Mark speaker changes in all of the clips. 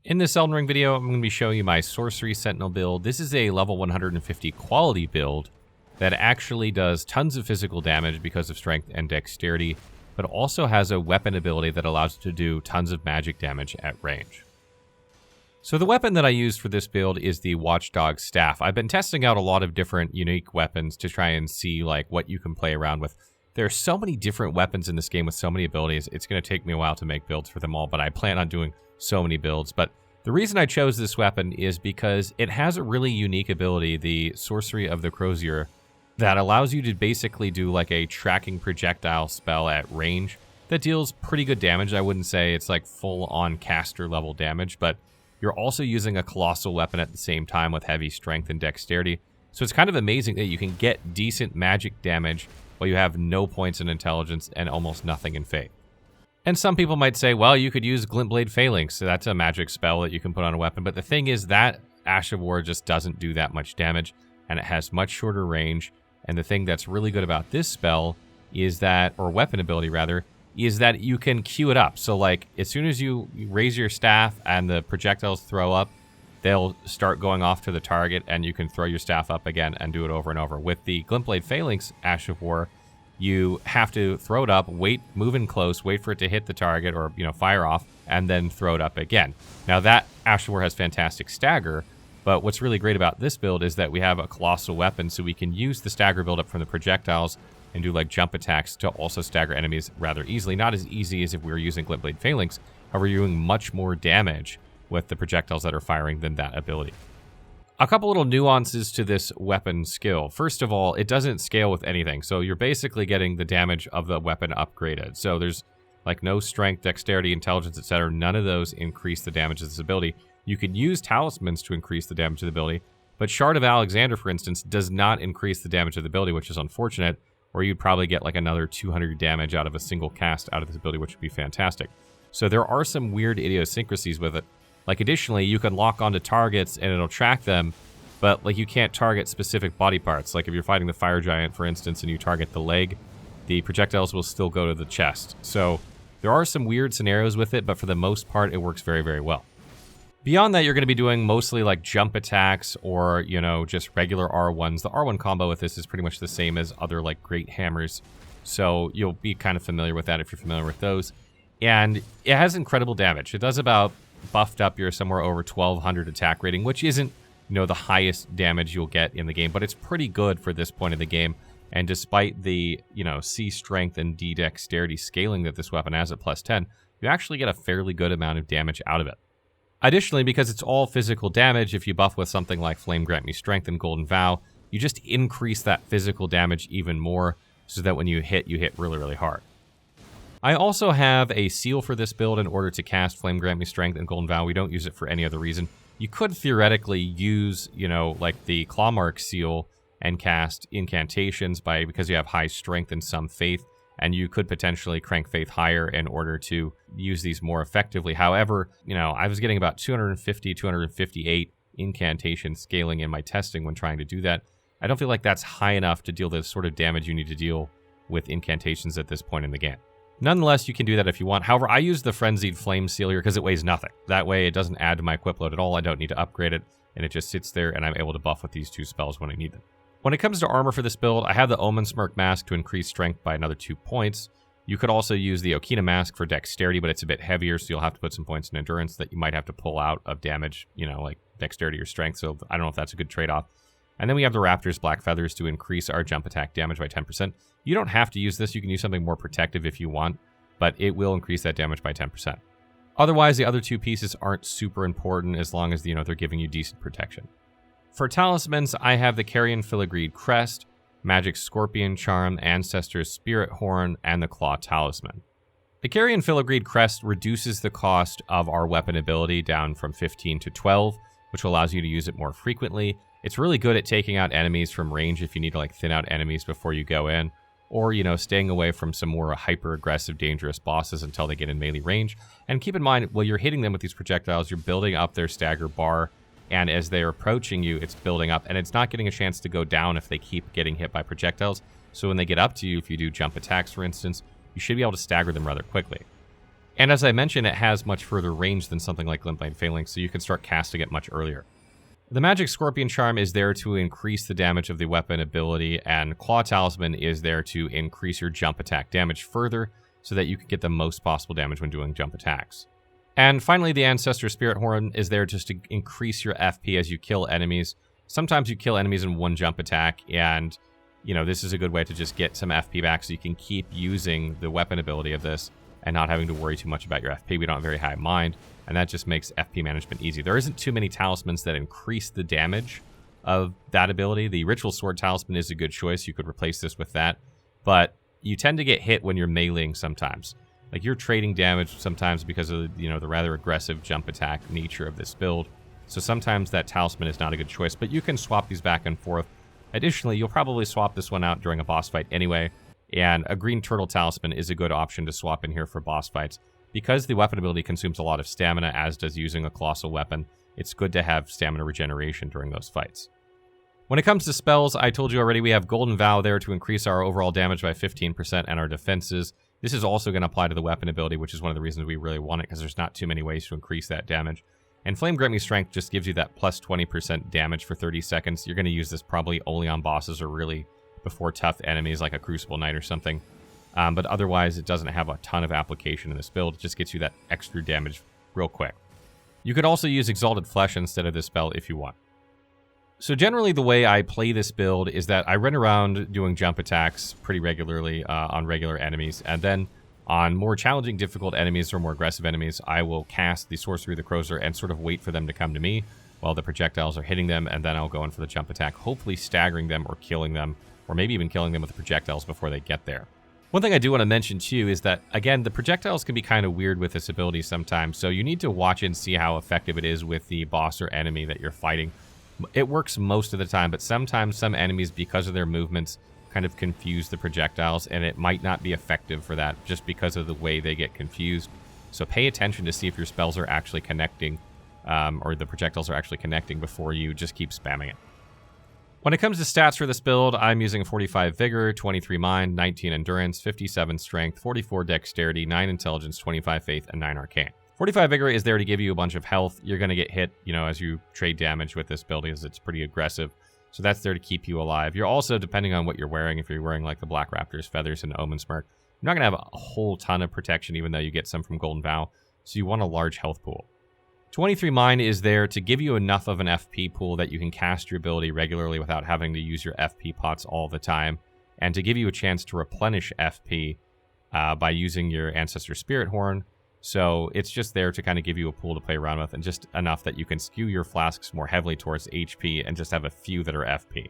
Speaker 1: In this Elden Ring video, I'm going to be showing you my Sorcery Sentinel build. This is a level 150 quality build that actually does tons of physical damage because of Strength and Dexterity, but also has a weapon ability that allows it to do tons of magic damage at range. So the weapon that I used for this build is the Watchdog staff. I've been testing out a lot of different unique weapons to try and see what you can play around with. There are so many different weapons in this game with so many abilities. It's going to take me a while to make builds for them all, but I plan on doing so many builds. But the reason I chose this weapon is because it has a really unique ability, the Sorcery of the Crozier, that allows you to basically do a tracking projectile spell at range that deals pretty good damage. I wouldn't say it's full-on caster level damage, but you're also using a colossal weapon at the same time with heavy strength and dexterity. So it's kind of amazing that you can get decent magic damage while you have no points in intelligence and almost nothing in faith. And some people might say, well, you could use Glintblade Phalanx, so that's a magic spell that you can put on a weapon. But the thing is that Ash of War just doesn't do that much damage, and it has much shorter range. And the thing that's really good about this spell is that, or weapon ability rather, is that you can queue it up. So as soon as you raise your staff and the projectiles throw up, they'll start going off to the target, and you can throw your staff up again and do it over and over. With the Glintblade Phalanx Ash of War, you have to throw it up, move in close, wait for it to hit the target or, fire off, and then throw it up again. Now that Ash of War has fantastic stagger, but what's really great about this build is that we have a colossal weapon, so we can use the stagger buildup from the projectiles and do jump attacks to also stagger enemies rather easily. Not as easy as if we were using Glintblade Phalanx, however, you're doing much more damage with the projectiles that are firing than that ability. A couple little nuances to this weapon skill. First of all, it doesn't scale with anything, so you're basically getting the damage of the weapon upgraded. So there's no strength, dexterity, intelligence, etc. None of those increase the damage of this ability. You can use talismans to increase the damage of the ability, but Shard of Alexander, for instance, does not increase the damage of the ability, which is unfortunate, or you'd probably get another 200 damage out of a single cast out of this ability, which would be fantastic. So there are some weird idiosyncrasies with it. Additionally, you can lock onto targets and it'll track them, but you can't target specific body parts. If you're fighting the fire giant, for instance, and you target the leg, the projectiles will still go to the chest. So there are some weird scenarios with it, but for the most part, it works very, very well. Beyond that, you're going to be doing mostly jump attacks or, just regular R1s. The R1 combo with this is pretty much the same as other great hammers. So you'll be kind of familiar with that if you're familiar with those. And it has incredible damage. It does about buffed up, you're somewhere over 1200 attack rating, which isn't, the highest damage you'll get in the game, but it's pretty good for this point in the game. And despite the, C strength and D dexterity scaling that this weapon has at plus 10, you actually get a fairly good amount of damage out of it. Additionally, because it's all physical damage, if you buff with something like Flame Grant Me Strength and Golden Vow, you just increase that physical damage even more so that when you hit really, really hard. I also have a seal for this build in order to cast Flame Grant Me Strength and Golden Vow. We don't use it for any other reason. You could theoretically use, the Clawmark seal and cast incantations because you have high strength and some faith, and you could potentially crank faith higher in order to use these more effectively. However, I was getting about 250, 258 incantation scaling in my testing when trying to do that. I don't feel like that's high enough to deal the sort of damage you need to deal with incantations at this point in the game. Nonetheless, you can do that if you want. However, I use the Frenzied Flame Seal here because it weighs nothing. That way, it doesn't add to my equip load at all. I don't need to upgrade it, and it just sits there, and I'm able to buff with these two spells when I need them. When it comes to armor for this build, I have the Omen Smirk Mask to increase strength by another 2 points. You could also use the Okina Mask for dexterity, but it's a bit heavier, so you'll have to put some points in endurance that you might have to pull out of damage, like dexterity or strength, so I don't know if that's a good trade-off. And then we have the Raptor's Black Feathers to increase our jump attack damage by 10%. You don't have to use this. You can use something more protective if you want, but it will increase that damage by 10%. Otherwise, the other two pieces aren't super important as long as, they're giving you decent protection. For talismans, I have the Carrion Filigreed Crest, Magic Scorpion Charm, Ancestor's Spirit Horn, and the Claw Talisman. The Carrion Filigreed Crest reduces the cost of our weapon ability down from 15 to 12, which allows you to use it more frequently. It's really good at taking out enemies from range if you need to thin out enemies before you go in, or, staying away from some more hyper-aggressive, dangerous bosses until they get in melee range. And keep in mind, while you're hitting them with these projectiles, you're building up their stagger bar, and as they're approaching you, it's building up, and it's not getting a chance to go down if they keep getting hit by projectiles. So when they get up to you, if you do jump attacks, for instance, you should be able to stagger them rather quickly. And as I mentioned, it has much further range than something like Glintblade Phalanx, so you can start casting it much earlier. The Magic Scorpion Charm is there to increase the damage of the weapon ability, and Claw Talisman is there to increase your jump attack damage further so that you can get the most possible damage when doing jump attacks. And finally, the Ancestor Spirit Horn is there just to increase your FP as you kill enemies. Sometimes you kill enemies in one jump attack, and this is a good way to just get some FP back so you can keep using the weapon ability of this and not having to worry too much about your FP. We don't have very high mind, and that just makes FP management easy. There isn't too many talismans that increase the damage of that ability. The Ritual Sword Talisman is a good choice. You could replace this with that, but you tend to get hit when you're meleeing sometimes. Like, you're trading damage sometimes because of, the rather aggressive jump attack nature of this build. So sometimes that talisman is not a good choice, but you can swap these back and forth. Additionally, you'll probably swap this one out during a boss fight anyway, and a Green Turtle Talisman is a good option to swap in here for boss fights. Because the weapon ability consumes a lot of stamina, as does using a colossal weapon, it's good to have stamina regeneration during those fights. When it comes to spells, I told you already we have Golden Vow there to increase our overall damage by 15% and our defenses. This is also going to apply to the weapon ability, which is one of the reasons we really want it, because there's not too many ways to increase that damage. And Flame Grant Me Strength just gives you that plus 20% damage for 30 seconds. You're going to use this probably only on bosses or really before tough enemies like a Crucible Knight or something. But otherwise, it doesn't have a ton of application in this build. It just gets you that extra damage real quick. You could also use Exalted Flesh instead of this spell if you want. So generally, the way I play this build is that I run around doing jump attacks pretty regularly on regular enemies, and then on more challenging, difficult enemies or more aggressive enemies, I will cast the Sorcery of the Crozier and sort of wait for them to come to me while the projectiles are hitting them, and then I'll go in for the jump attack, hopefully staggering them or killing them, or maybe even killing them with the projectiles before they get there. One thing I do want to mention too is that, again, the projectiles can be kind of weird with this ability sometimes, so you need to watch and see how effective it is with the boss or enemy that you're fighting. It works most of the time, but sometimes some enemies, because of their movements, kind of confuse the projectiles, and it might not be effective for that just because of the way they get confused. So pay attention to see if your spells are actually connecting, or the projectiles are actually connecting before you just keep spamming it. When it comes to stats for this build, I'm using 45 Vigor, 23 Mind, 19 Endurance, 57 Strength, 44 Dexterity, 9 Intelligence, 25 Faith, and 9 Arcane. 45 Vigor is there to give you a bunch of health. You're going to get hit, as you trade damage with this build because it's pretty aggressive. So that's there to keep you alive. You're also, depending on what you're wearing, if you're wearing like the Black Raptor's Feathers and Omen Smirk, you're not going to have a whole ton of protection, even though you get some from Golden Vow. So you want a large health pool. 23 Mind is there to give you enough of an FP pool that you can cast your ability regularly without having to use your FP pots all the time, and to give you a chance to replenish FP by using your Ancestor Spirit Horn. So it's just there to kind of give you a pool to play around with, and just enough that you can skew your flasks more heavily towards HP and just have a few that are FP.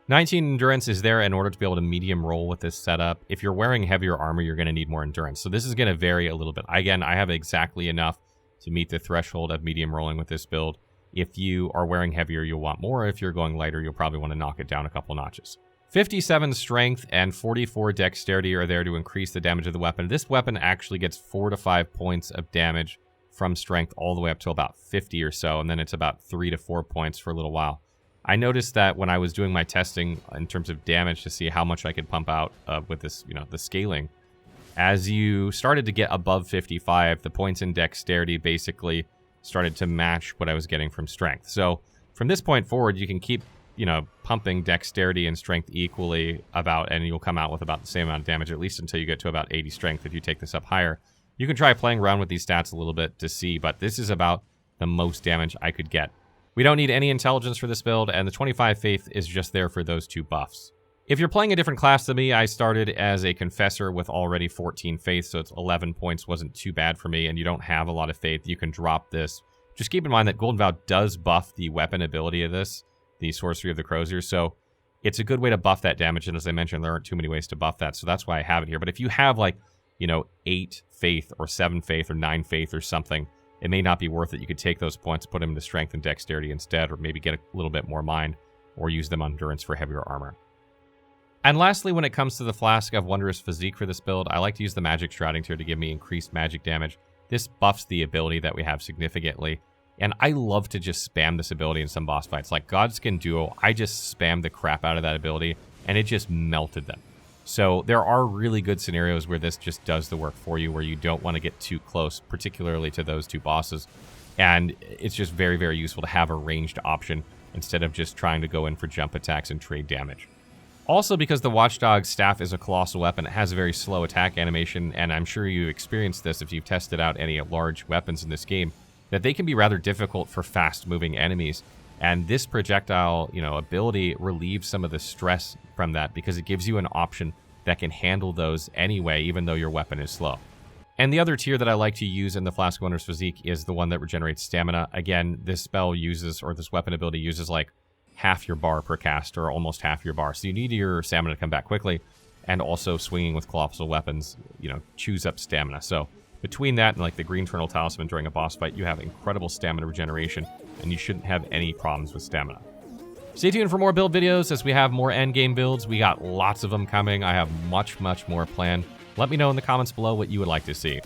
Speaker 1: 19 Endurance is there in order to be able to medium roll with this setup. If you're wearing heavier armor, you're going to need more Endurance. So this is going to vary a little bit. Again, I have exactly enough to meet the threshold of medium rolling with this build. If you are wearing heavier, you'll want more. If you're going lighter, you'll probably want to knock it down a couple notches. 57 Strength and 44 Dexterity are there to increase the damage of the weapon. This weapon actually gets 4 to 5 points of damage from Strength all the way up to about 50 or so, and then it's about 3 to 4 points for a little while. I noticed that when I was doing my testing in terms of damage to see how much I could pump out with this, the scaling, as you started to get above 55, the points in Dexterity basically started to match what I was getting from Strength. So from this point forward, you can keep pumping Dexterity and Strength equally and you'll come out with about the same amount of damage, at least until you get to about 80 Strength. If you take this up higher, you can try playing around with these stats a little bit to see, but this is about the most damage I could get. We don't need any Intelligence for this build, and the 25 Faith is just there for those two buffs. If you're playing a different class than me, I started as a Confessor with already 14 Faith, so it's 11 points wasn't too bad for me, and you don't have a lot of Faith, you can drop this. Just keep in mind that Golden Vow does buff the weapon ability of this, the Sorcery of the Crozier, so it's a good way to buff that damage, and as I mentioned, there aren't too many ways to buff that, so that's why I have it here. But if you have 8 Faith or 7 Faith or 9 Faith or something, it may not be worth it. You could take those points, put them into Strength and Dexterity instead, or maybe get a little bit more Mind, or use them on Endurance for heavier armor. And lastly, when it comes to the Flask of Wondrous Physique for this build, I like to use the Magic Shrouding Tier to give me increased magic damage. This buffs the ability that we have significantly, and I love to just spam this ability in some boss fights. Like Godskin Duo, I just spammed the crap out of that ability, and it just melted them. So there are really good scenarios where this just does the work for you, where you don't want to get too close, particularly to those two bosses. And it's just very, very useful to have a ranged option instead of just trying to go in for jump attacks and trade damage. Also, because the Watchdog staff is a colossal weapon, it has a very slow attack animation, and I'm sure you experienced this if you've tested out any large weapons in this game, that they can be rather difficult for fast-moving enemies. And this projectile, ability relieves some of the stress from that because it gives you an option that can handle those anyway, even though your weapon is slow. And the other tier that I like to use in the Flask of Wonders Physique is the one that regenerates stamina. Again, this spell uses, or this weapon ability uses like half your bar per cast, or almost half your bar. So you need your stamina to come back quickly, and also swinging with colossal weapons, chews up stamina. So between that and like the Green Eternal Talisman during a boss fight, you have incredible stamina regeneration, and you shouldn't have any problems with stamina. Stay tuned for more build videos as we have more endgame builds. We got lots of them coming. I have much, much more planned. Let me know in the comments below what you would like to see.